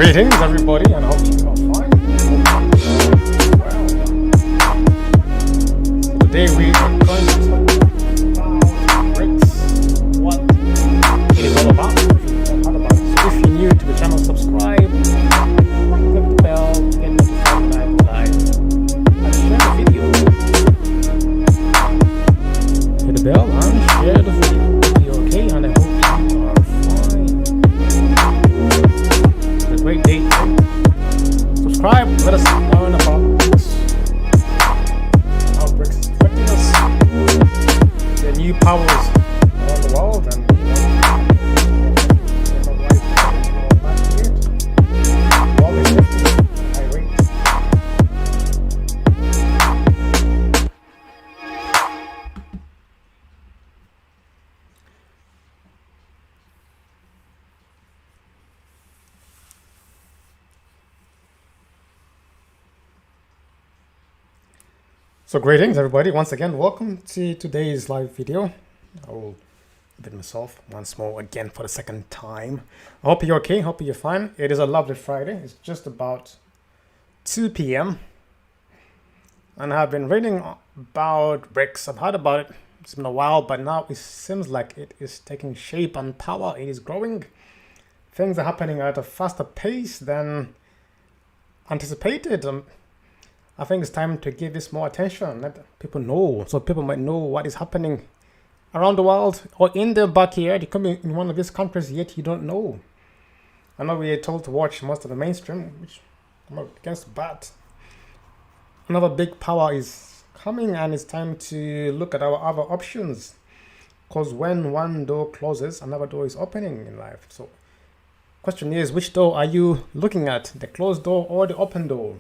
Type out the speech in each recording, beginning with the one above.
Greetings, everybody, and I hope you are fine. Well, today we are going to talk about Brics, what it is all about, how about it. So if you're new to the channel, subscribe, click the bell, get notified when I go live, and share the video. Hit the bell and share the video. Hope you're okay, and I hope you are fine. It's a great day. Subscribe, let us learn about Brics, how Brics is affecting us, the new powers around the world, and all this shifting at a high rate. So greetings, everybody. Once again, welcome to today's live video. I will vid myself once more again for the second time. I hope you're okay. Hope you're fine. It is a lovely Friday. It's just about 2 p.m. and I've been reading about Brics. I've heard about it. It's been a while, but now it seems like it is taking shape and power. It is growing. Things are happening at a faster pace than anticipated. I think it's time to give this more attention, let people know, so people might know what is happening around the world or in their backyard. You come in one of these countries, yet you don't know. I know we are told to watch most of the mainstream, which I'm not against, but another big power is coming, and it's time to look at our other options. Because when one door closes, another door is opening in life. So, question is, which door are you looking at? The closed door or the open door?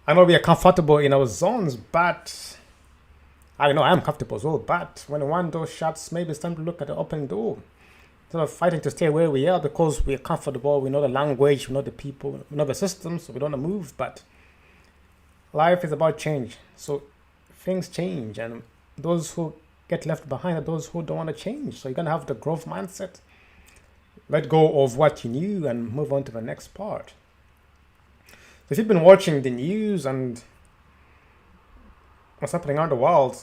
I know we are comfortable in our zones, but I know I am comfortable as well. But when one door shuts, maybe it's time to look at the open door. Instead of fighting to stay where we are because we are comfortable, we know the language, we know the people, we know the systems, so we don't want to move. But life is about change. So things change, and those who get left behind are those who don't want to change. So you're going to have the growth mindset. Let go of what you knew and move on to the next part. If you've been watching the news and what's happening around the world,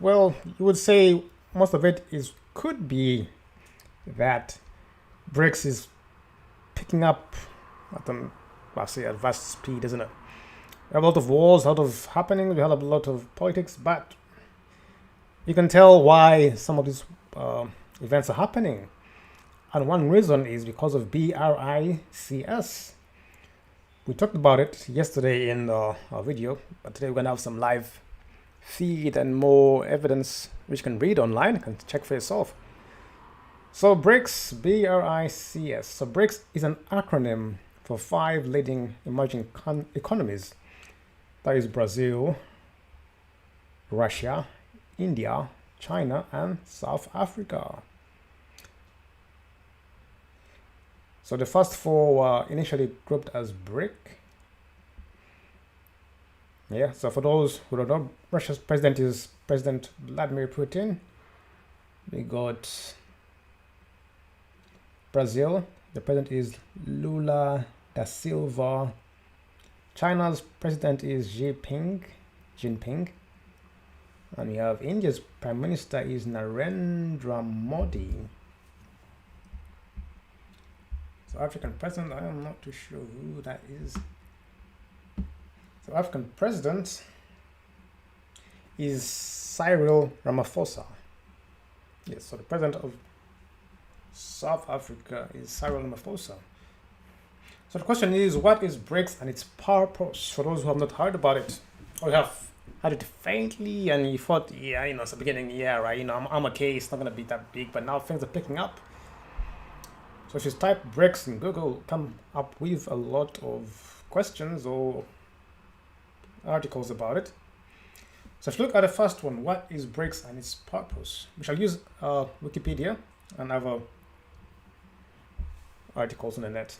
well, you would say most of it could be that Brics is picking up at a vast speed, isn't it? We have a lot of wars, a lot of happenings, we have a lot of politics, but you can tell why some of these events are happening. And one reason is because of BRICS. We talked about it yesterday in our video, but today we're going to have some live feed and more evidence which you can read online. You can check for yourself. So Brics, BRICS. So Brics is an acronym for 5 leading emerging economies. That is Brazil, Russia, India, China, and South Africa. So the first 4 were initially grouped as BRIC. Yeah, so for those who don't know, Russia's president is President Vladimir Putin. We got Brazil, the president is Lula da Silva. China's president is Xi Jinping. And we have India's prime minister is Narendra Modi. African president, I am not too sure who that is. So African president is Cyril Ramaphosa. Yes, so the president of South Africa is Cyril Ramaphosa. So the question is, what is Brics and its purpose? For those who have not heard about it, or you have heard it faintly and you thought, yeah, it's the beginning, yeah, right, I'm okay, it's not going to be that big, but now things are picking up. So if you type Brics in Google, come up with a lot of questions or articles about it. So if you look at the first one, what is Brics and its purpose? We shall use Wikipedia and other articles on the net.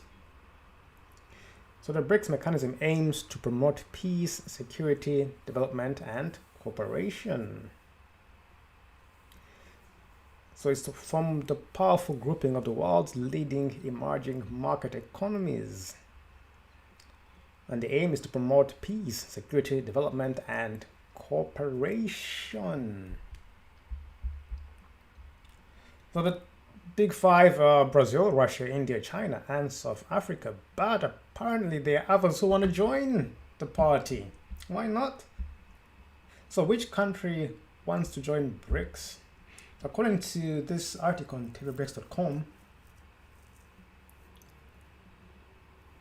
So the Brics mechanism aims to promote peace, security, development, and cooperation. So it's from the powerful grouping of the world's leading emerging market economies. And the aim is to promote peace, security, development, and cooperation. So the big five are Brazil, Russia, India, China, and South Africa. But apparently there are others who want to join the party. Why not? So which country wants to join BRICS? According to this article on tvbrics.com,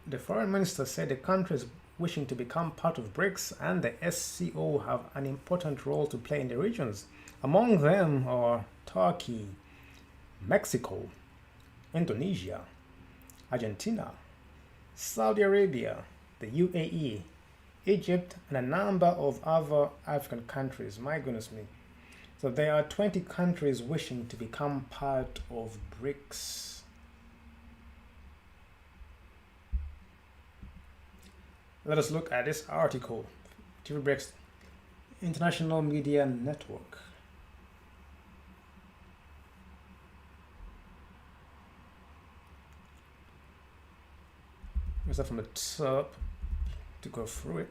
the foreign minister said the countries wishing to become part of BRICS and the SCO have an important role to play in the regions. Among them are Turkey, Mexico, Indonesia, Argentina, Saudi Arabia, the UAE, Egypt, and a number of other African countries. My goodness me. So there are 20 countries wishing to become part of BRICS. Let us look at this article. TV Brics International Media Network. We'll start from the top to go through it.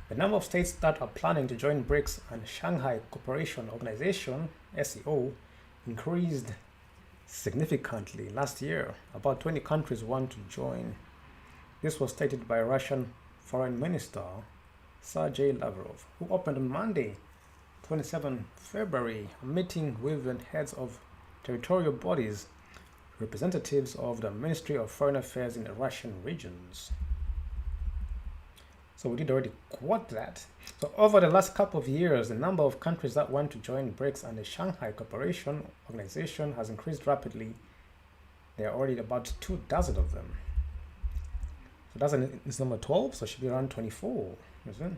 The number of states that are planning to join BRICS and Shanghai Cooperation Organization (SCO) increased significantly last year. About 20 countries want to join. This was stated by Russian Foreign Minister Sergei Lavrov, who opened on Monday, 27 February, a meeting with the heads of territorial bodies, representatives of the Ministry of Foreign Affairs in the Russian regions. So we did already quote that. So over the last couple of years, the number of countries that want to join BRICS and the Shanghai Cooperation Organization has increased rapidly. There are already about 24 of them. So that's it's number 12, so it should be around 24, isn't it?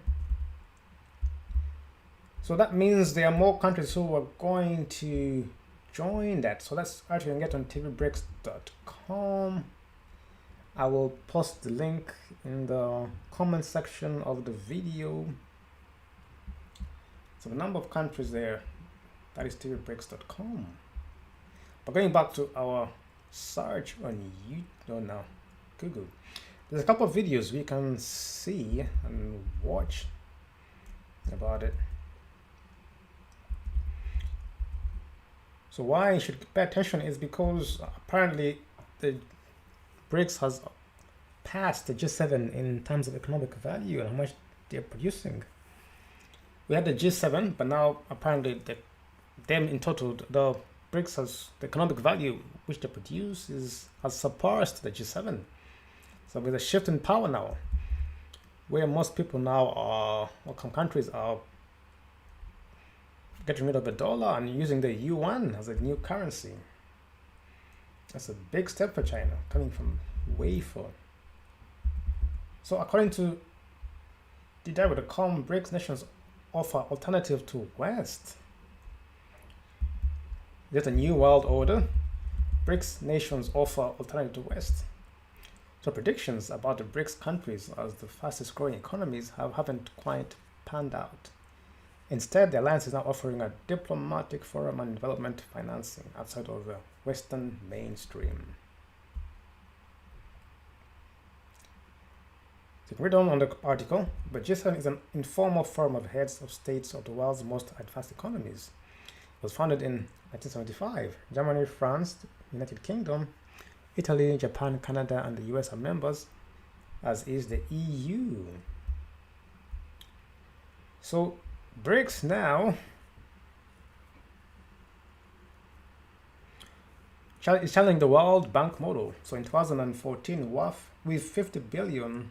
So that means there are more countries who are going to join that. So let's actually get on tvbrics.com. I will post the link in the comment section of the video. So the number of countries there, that is tvbrics.com. But going back to our search on Google, there's a couple of videos we can see and watch about it. So why you should pay attention is because apparently the BRICS has passed the G7 in terms of economic value and how much they're producing. We had the G7, but now apparently them in total, the BRICS has the economic value which they produce has surpassed the G7. So with a shift in power now, where most people now are, or some countries are getting rid of the dollar and using the yuan as a new currency. That's a big step for China, coming from way far. So according to DW.com, BRICS nations offer alternative to West. There's a new world order. BRICS nations offer alternative to West. So predictions about the BRICS countries as the fastest growing economies haven't quite panned out. Instead, the alliance is now offering a diplomatic forum and development financing outside of the Western mainstream. So you can read on the article, but G7 is an informal forum of heads of states of the world's most advanced economies. It was founded in 1975. Germany, France, United Kingdom, Italy, Japan, Canada, and the US are members, as is the EU. So BRICS now is challenging the World Bank model. So in 2014, with $50 billion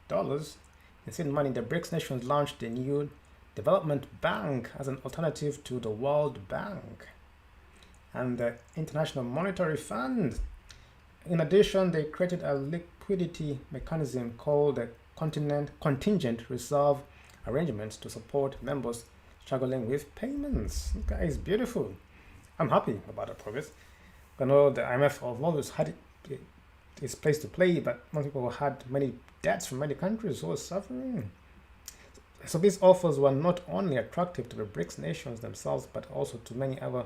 in seed money, the BRICS nations launched a new development bank as an alternative to the World Bank and the International Monetary Fund. In addition, they created a liquidity mechanism called the Contingent Reserve Arrangements to support members struggling with payments. This guy is beautiful. I'm happy about the progress. I know the IMF have always had its place to play, but most people had many debts from many countries who were suffering. So these offers were not only attractive to the BRICS nations themselves, but also to many other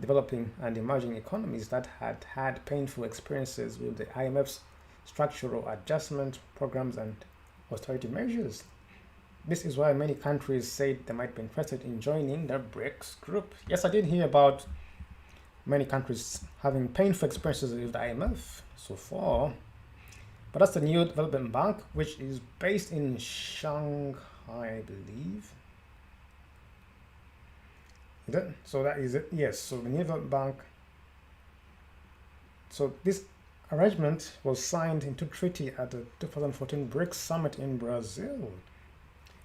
developing and emerging economies that had had painful experiences with the IMF's structural adjustment programs and austerity measures. This is why many countries said they might be interested in joining the BRICS group. Yes, I did hear about many countries having painful experiences with the IMF so far, but that's the new development bank, which is based in Shanghai, I believe. Is it? So that is it. Yes. So the new development bank. So this arrangement was signed into treaty at the 2014 BRICS summit in Brazil.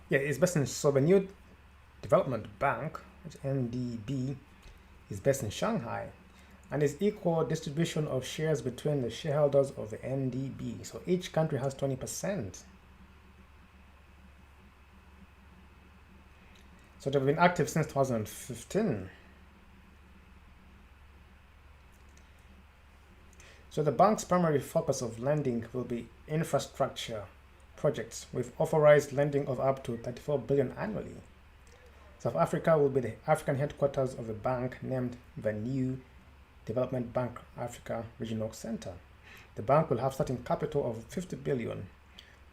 Yeah, it's based in, so the new development bank, which NDB, is based in Shanghai, and is equal distribution of shares between the shareholders of the NDB. So each country has 20%. So they've been active since 2015. So the bank's primary focus of lending will be infrastructure projects with authorized lending of up to 34 billion annually. South Africa will be the African headquarters of the bank, named the new Development Bank Africa Regional Center. The bank will have starting capital of 50 billion,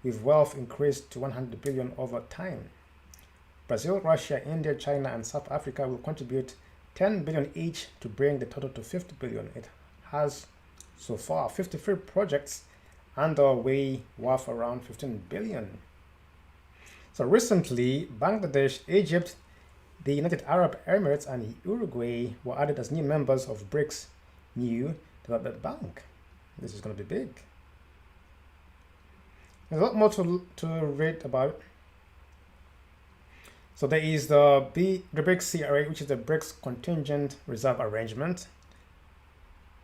with wealth increased to 100 billion over time. Brazil, Russia, India, China, and South Africa will contribute 10 billion each to bring the total to 50 billion. It has so far 53 projects underway worth around 15 billion. So recently, Bangladesh, Egypt, the United Arab Emirates, and Uruguay were added as new members of BRICS' new development bank. This is going to be big. There's a lot more to read about. So there is the BRICS CRA, which is the BRICS Contingent Reserve Arrangement.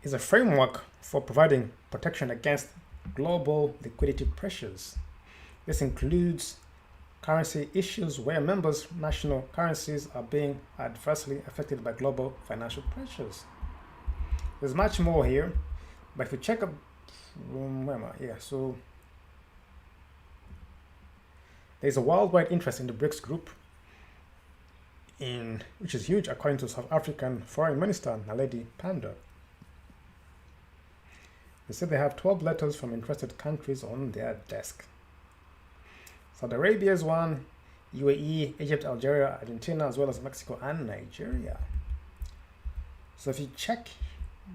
It's a framework for providing protection against global liquidity pressures. This includes currency issues where members' national currencies are being adversely affected by global financial pressures. There's much more here, but if you check up, where am I? Yeah, so there's a worldwide interest in the BRICS group, which is huge, according to South African Foreign Minister Naledi Pandor. They said they have 12 letters from interested countries on their desk. Saudi Arabia is one, UAE, Egypt, Algeria, Argentina, as well as Mexico and Nigeria. So if you check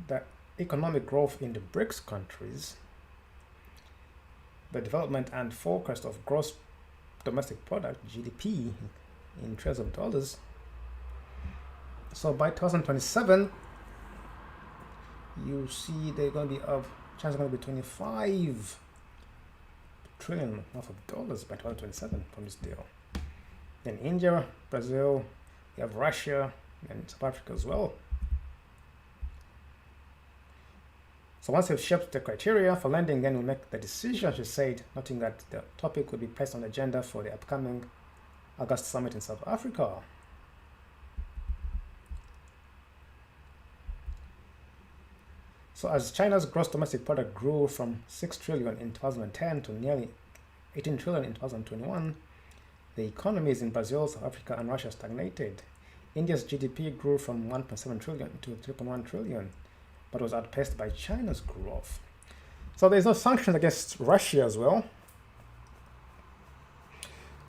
the economic growth in the BRICS countries, the development and forecast of gross domestic product, GDP, in trillions of dollars. So by 2027, you see they're going to be up, China's going to be 25 trillion worth of dollars by 2027 from this deal. Then India, Brazil, you have Russia and South Africa as well. So once they've shaped the criteria for lending, then we'll make the decision, she said, noting that the topic will be placed on the agenda for the upcoming August summit in South Africa. So as China's gross domestic product grew from 6 trillion in 2010 to nearly 18 trillion in 2021, the economies in Brazil, South Africa, and Russia stagnated. India's GDP grew from 1.7 trillion to 3.1 trillion, but was outpaced by China's growth. So there's no sanctions against Russia as well.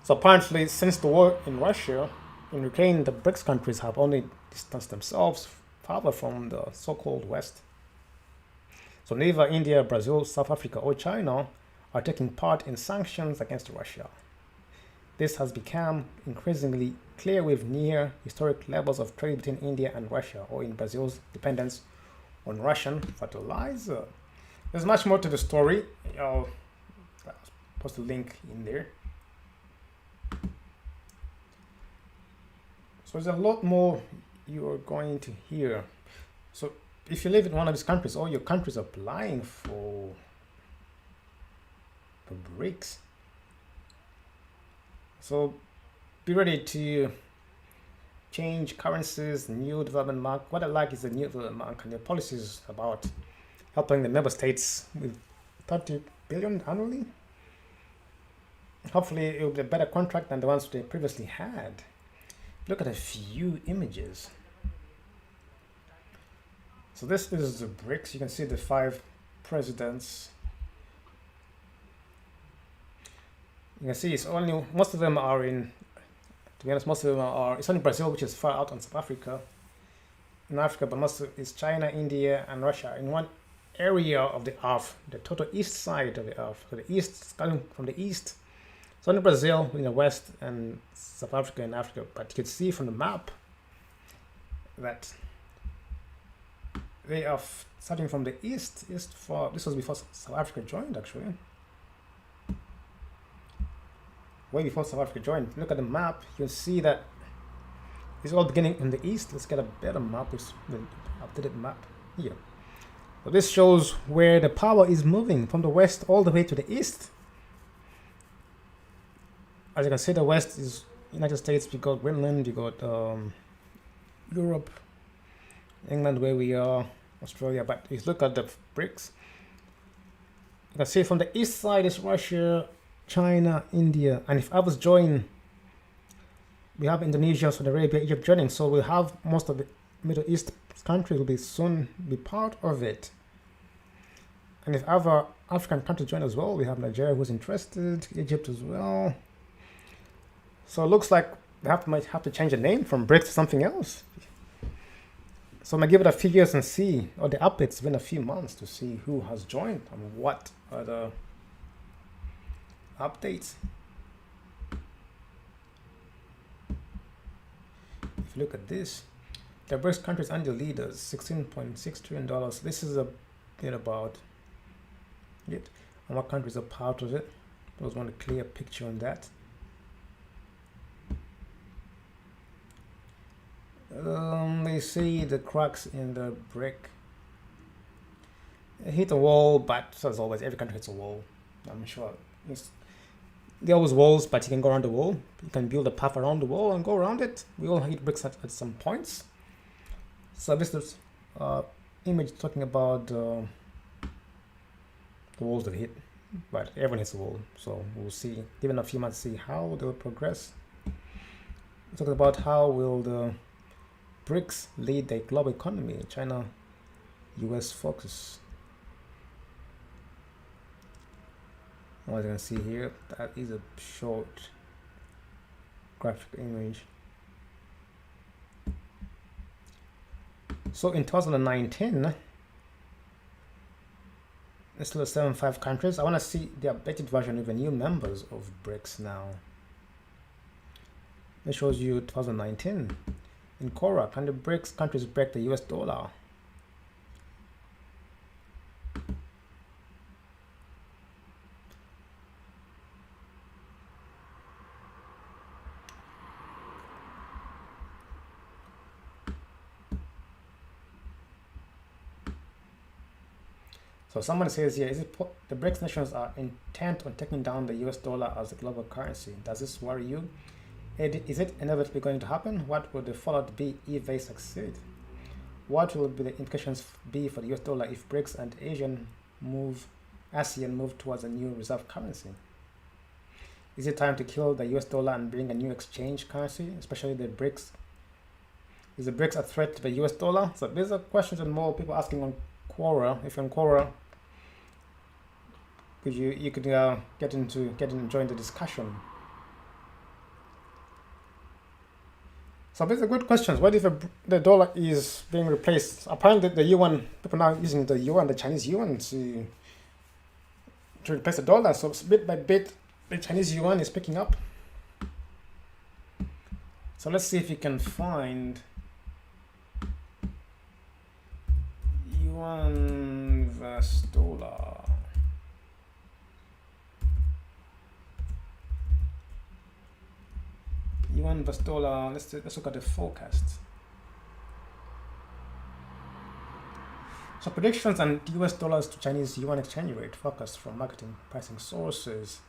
So apparently, since the war in Russia, in Ukraine, the BRICS countries have only distanced themselves farther from the so-called West. So neither India, Brazil, South Africa, or China are taking part in sanctions against Russia. This has become increasingly clear with near historic levels of trade between India and Russia, or in Brazil's dependence on Russian fertilizer. There's much more to the story. I'll post a link in there. So there's a lot more you are going to hear. So if you live in one of these countries, all your countries are applying for BRICS. So be ready to change currencies, new development mark. What I like is the new development mark and the policies about helping the member states with 30 billion annually. Hopefully it will be a better contract than the ones they previously had. Look at a few images. So this is the Brics. You can see the 5 presidents. You can see it's only, most of them are in, to be honest, most of them are, it's only Brazil which is far out on South Africa, in Africa, but most of it's China, India, and Russia in one area of the earth, the total east side of the earth. So the east, coming from the east, it's only Brazil in the west and South Africa in Africa. But you can see from the map that they are starting from the east for, this was before South Africa joined actually. Way before South Africa joined. Look at the map, you'll see that it's all beginning in the east. Let's get a better map, with the updated map here. So this shows where the power is moving from the west all the way to the east. As you can see, the west is United States, we got Greenland, you got Europe, England where we are, Australia. But if you look at the Brics, you can see from the east side is Russia, China, India, and if others join, we have Indonesia, Saudi Arabia, Egypt joining. So we'll have most of the Middle East countries will be soon be part of it. And if other African countries join as well, we have Nigeria who's interested, Egypt as well. So it looks like we might have to change the name from Brics to something else. So I'm gonna give it a few years and see, or the updates within a few months to see who has joined and what are the updates. If you look at this, the Brics countries and the leaders, $16.6 trillion. This is a bit about it and what countries are part of it. I just want a clear picture on that. They see the cracks in the brick. It hit a wall, but as always, every country hits a wall. I'm sure there are always walls, but you can go around the wall. You can build a path around the wall and go around it. We all hit bricks at some points. So this is image talking about the walls that hit, but everyone hits a wall. So we'll see, given a few months, see how they will progress. We're talking about how will the Brics lead the global economy, China, US focus. As you can see here, that is a short graphic image. So in 2019, there's still 75 countries. I want to see the updated version with the new members of Brics now. It shows you 2019. In Quora, can the Brics countries break the US dollar? So someone says here, is it the Brics nations are intent on taking down the US dollar as a global currency? Does this worry you? Is it inevitably going to happen? What would the fallout be if they succeed? What will be the implications be for the US dollar if Brics and ASEAN move towards a new reserve currency? Is it time to kill the US dollar and bring a new exchange currency, especially the Brics? Is the Brics a threat to the US dollar? So these are questions and more people asking on Quora. If you're on Quora, you could join the discussion. So these are good questions. What if the dollar is being replaced? Apparently the yuan, people now using the yuan, the Chinese yuan to replace the dollar. So bit by bit, the Chinese yuan is picking up. So let's see if you can find yuan versus dollar. Yuan versus dollar. Let's look at the forecast. So predictions on US dollars to Chinese yuan exchange rate forecast from marketing pricing sources,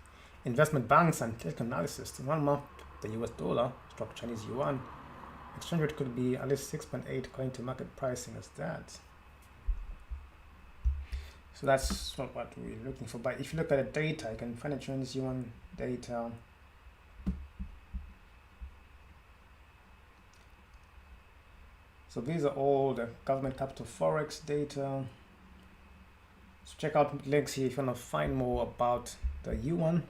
investment banks, and technical analysis. In 1 month, the US dollar struck Chinese yuan exchange rate could be at least 6.8 according to market pricing as that. So that's not what we're looking for. But if you look at the data, you can find the Chinese yuan data. So these are all the government capital forex data. So check out links here if you want to find more about the yuan.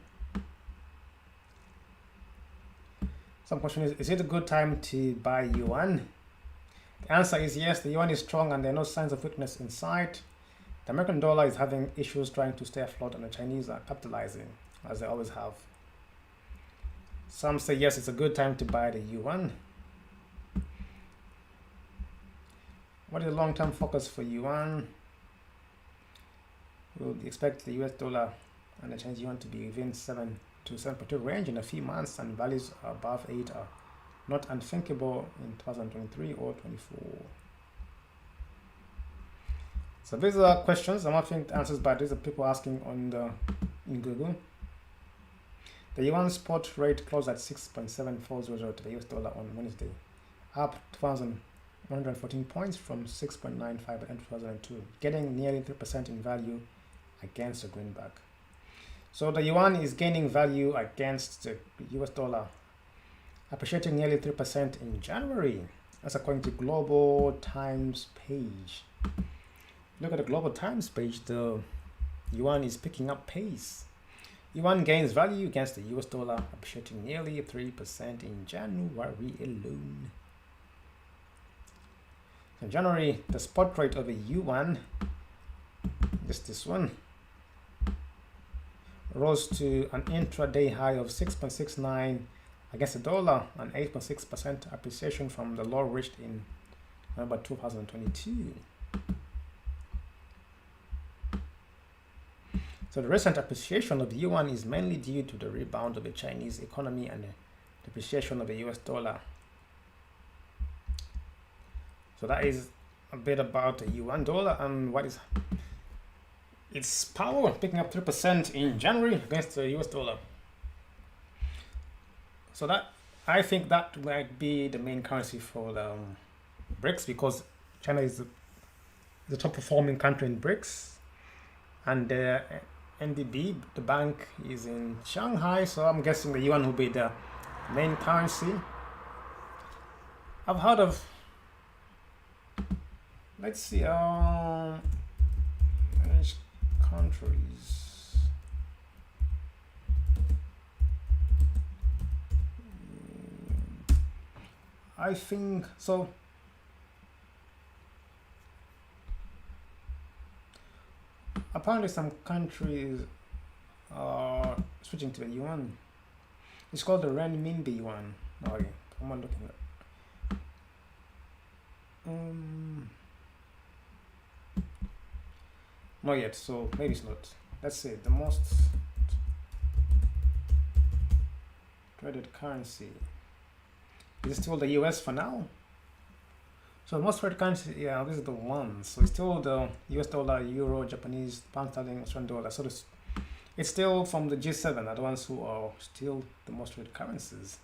Some question is it a good time to buy yuan? The answer is yes, the yuan is strong and there are no signs of weakness in sight. The American dollar is having issues trying to stay afloat and the Chinese are capitalizing, as they always have. Some say yes, it's a good time to buy the yuan. What is the long-term focus for yuan? We'll expect the US dollar and the Chinese yuan to be within 7 to 7.2 range in a few months, and values above 8 are not unthinkable in 2023 or 24. So these are questions. I'm not think answers, but these are people asking on in Google. The yuan spot rate closed at 6.740 to the US dollar on Wednesday, up 2,114 points from 6.95 at end 2002, getting nearly 3% in value against the greenback. So the yuan is gaining value against the US dollar, appreciating nearly 3% in January. That's according to Global Times page. Look at the Global Times page, the yuan is picking up pace. Yuan gains value against the US dollar, appreciating nearly 3% in January alone. So in January, the spot rate of the yuan, just this one, rose to an intraday high of 6.69 against the dollar, an 8.6% appreciation from the low reached in November 2022. So the recent appreciation of the yuan is mainly due to the rebound of the Chinese economy and the depreciation of the US dollar. So that is a bit about the yuan dollar and what is its power, picking up 3% in January against the US dollar. So that, I think that might be the main currency for the Brics, because China is the top performing country in Brics, and the NDB, the bank, is in Shanghai, so I'm guessing the yuan will be the main currency. I've heard of, let's see, countries. I think so. Apparently some countries are switching to the yuan. It's called the renminbi yuan. Okay, I'm looking at not yet, so maybe it's not. Let's see, the most traded currency. Is it still the US for now? So the most traded currency, yeah, this is the one. So it's still the US dollar, euro, Japanese, pound sterling, Australian dollar. So it's still from the G7, are the ones who are still the most traded currencies.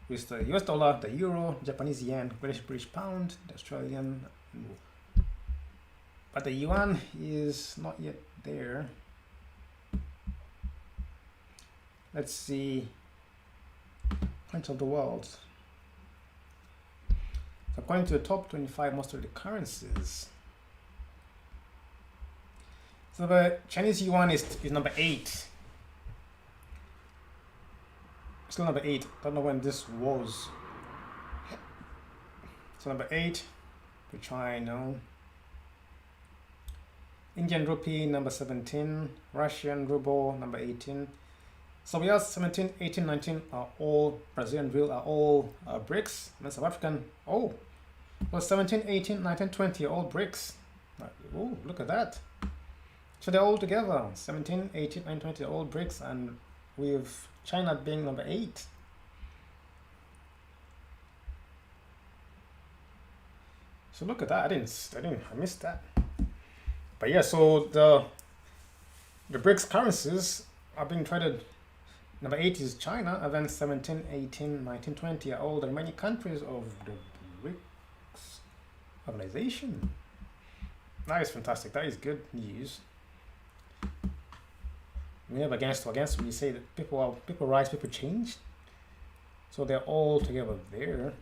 With the US dollar, the euro, Japanese yen, British pound, the Australian. But the yuan is not yet there. Let's see. Points of the world. So according to the top 25 most traded currencies, so the Chinese yuan is number 8. Still number 8. Don't know when this was. So number 8 for China. Indian rupee number 17, Russian ruble number 18. So we have 17, 18, 19 are all Brazilian real, are all Brics. And South African, oh, well, 17, 18, 19, 20 are all Brics. Oh, look at that. So they're all together. 17, 18, 19, 20 are all Brics, and with China being number 8. So look at that. I missed that. But yeah, so the BRICS currencies are being traded Number 8 is China, and then 17, 18, 19, 20 are all the remaining countries of the Brics organization. That is fantastic. That is good news. We have against we say that people rise, people change. So they're all together there.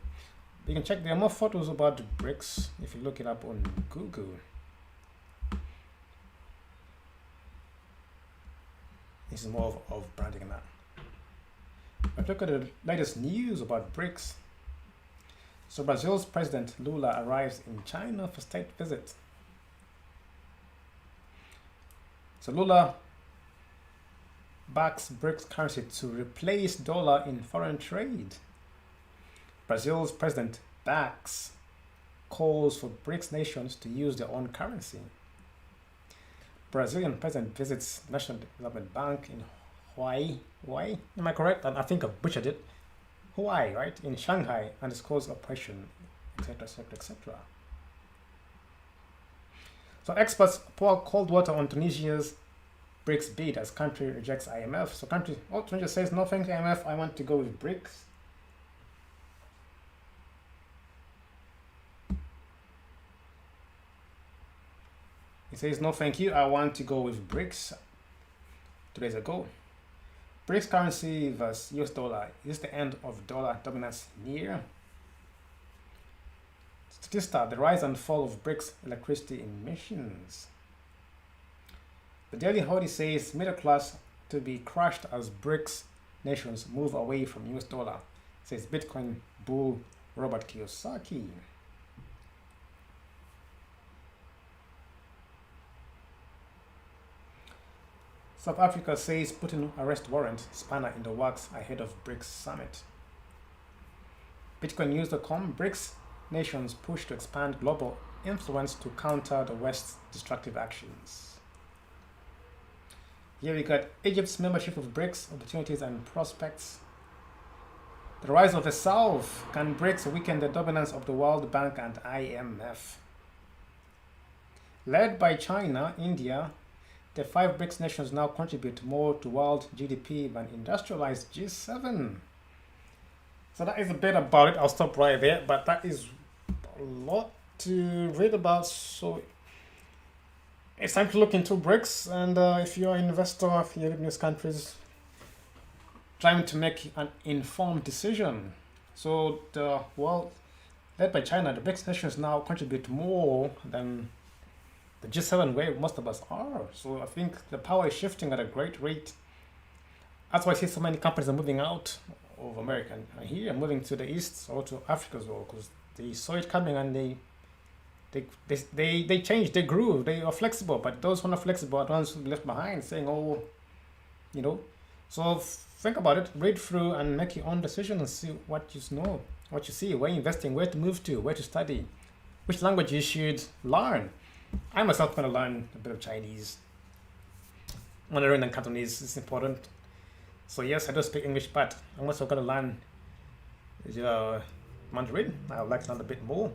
You can check, there are more photos about the Brics if you look it up on Google. This is more of branding and that. But look at the latest news about Brics. So Brazil's President Lula arrives in China for state visit. So Lula backs Brics currency to replace dollar in foreign trade. Brazil's president backs calls for Brics nations to use their own currency. Brazilian president visits National Development Bank in Hawaii, am I correct? I think I've butchered it. Hawaii, right? In Shanghai, and disclose operation, etc., etc., etc. So experts pour cold water on Tunisia's Brics bid as country rejects IMF. So Tunisia says, no thanks IMF, I want to go with Brics. It says, no thank you, I want to go with Brics. 2 days ago. Brics currency versus US dollar. Is the end of dollar dominance near? Statista, the rise and fall of Brics electricity emissions. The Daily Howdy says middle class to be crushed as Brics nations move away from US dollar, says Bitcoin bull Robert Kiyosaki. South Africa says Putin arrest warrant spanner in the works ahead of Brics summit. BitcoinNews.com, Brics nations push to expand global influence to counter the West's destructive actions. Here we got Egypt's membership of Brics, opportunities and prospects. The rise of the South, can Brics weaken the dominance of the World Bank and IMF? Led by China, India, the 5 Brics nations now contribute more to world GDP than industrialized G7. So that is a bit about it. I'll stop right there, but that is a lot to read about. So it's time to look into Brics, and if you're an investor, if you live in these countries, trying to make an informed decision. So the world, led by China, the Brics nations now contribute more than the G7 where most of us are. So I think the power is shifting at a great rate. That's why I see so many companies are moving out of America and here, moving to the east or to Africa as well, because they saw it coming and they changed, they grew, they are flexible. But those who are not flexible are the ones who are left behind, saying, oh, you know. So think about it, read through and make your own decision and see what you know, what you see, where you're investing, where to move to, where to study, which language you should learn. I myself going to learn a bit of Chinese. Mandarin and Cantonese is important. So yes, I do speak English, but I'm also going to learn Mandarin. I would like to learn a bit more.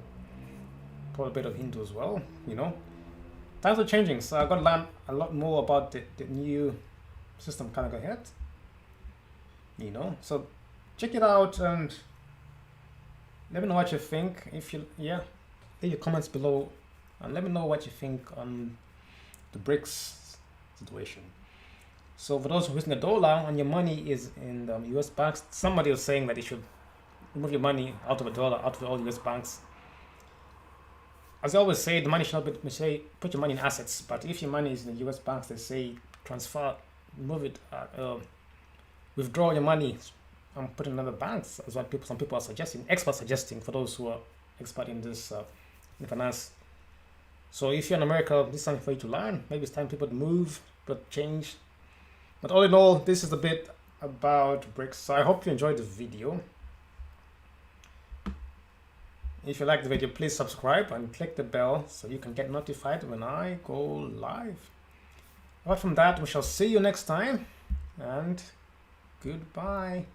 Probably a bit of Hindu as well, you know. Times are changing, so I've got to learn a lot more about the new system coming ahead. You know, so check it out and let me know what you think. If you, leave your comments below. And let me know what you think on the Brics situation. So for those who are using the dollar and your money is in the US banks, somebody was saying that you should remove your money out of the dollar, out of all US banks. As I always say, the money should not be, say, put your money in assets. But if your money is in the US banks, they say transfer, move it, withdraw your money and put it in other banks. As what some people are suggesting, experts suggesting for those who are expert in this in finance. So if you're in America, this is something for you to learn. Maybe it's time people to move, but change. But all in all, this is a bit about Brics. So I hope you enjoyed this video. If you like the video, please subscribe and click the bell so you can get notified when I go live. Apart from that, we shall see you next time, and goodbye.